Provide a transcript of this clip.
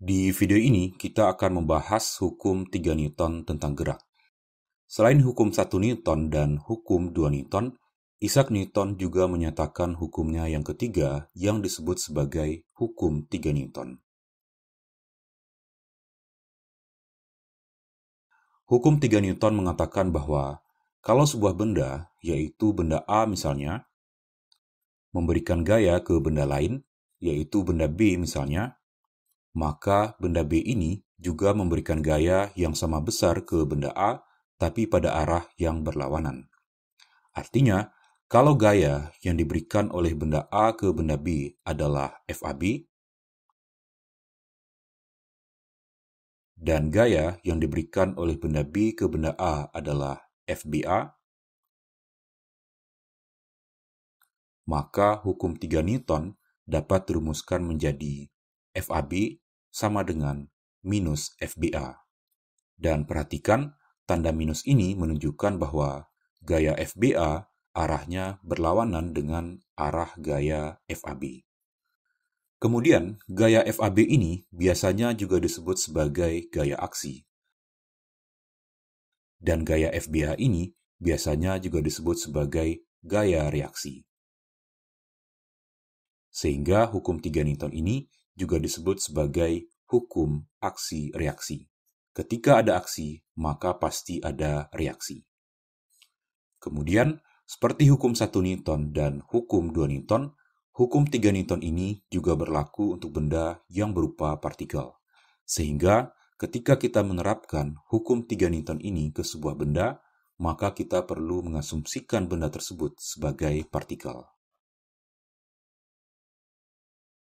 Di video ini, kita akan membahas hukum 3 Newton tentang gerak. Selain hukum 1 Newton dan hukum 2 Newton, Isaac Newton juga menyatakan hukumnya yang ketiga yang disebut sebagai hukum 3 Newton. Hukum 3 Newton mengatakan bahwa kalau sebuah benda, yaitu benda A misalnya, memberikan gaya ke benda lain, yaitu benda B misalnya, maka benda B ini juga memberikan gaya yang sama besar ke benda A, tapi pada arah yang berlawanan. Artinya, kalau gaya yang diberikan oleh benda A ke benda B adalah FAB, dan gaya yang diberikan oleh benda B ke benda A adalah FBA, maka hukum 3 Newton dapat dirumuskan menjadi FAB sama dengan minus FBA. Dan perhatikan, tanda minus ini menunjukkan bahwa gaya FBA arahnya berlawanan dengan arah gaya FAB. Kemudian, gaya FAB ini biasanya juga disebut sebagai gaya aksi. Dan gaya FBA ini biasanya juga disebut sebagai gaya reaksi. Sehingga hukum 3 Newton ini juga disebut sebagai hukum aksi-reaksi. Ketika ada aksi, maka pasti ada reaksi. Kemudian, seperti hukum 1 Newton dan hukum 2 Newton, hukum 3 Newton ini juga berlaku untuk benda yang berupa partikel. Sehingga ketika kita menerapkan hukum 3 Newton ini ke sebuah benda, maka kita perlu mengasumsikan benda tersebut sebagai partikel.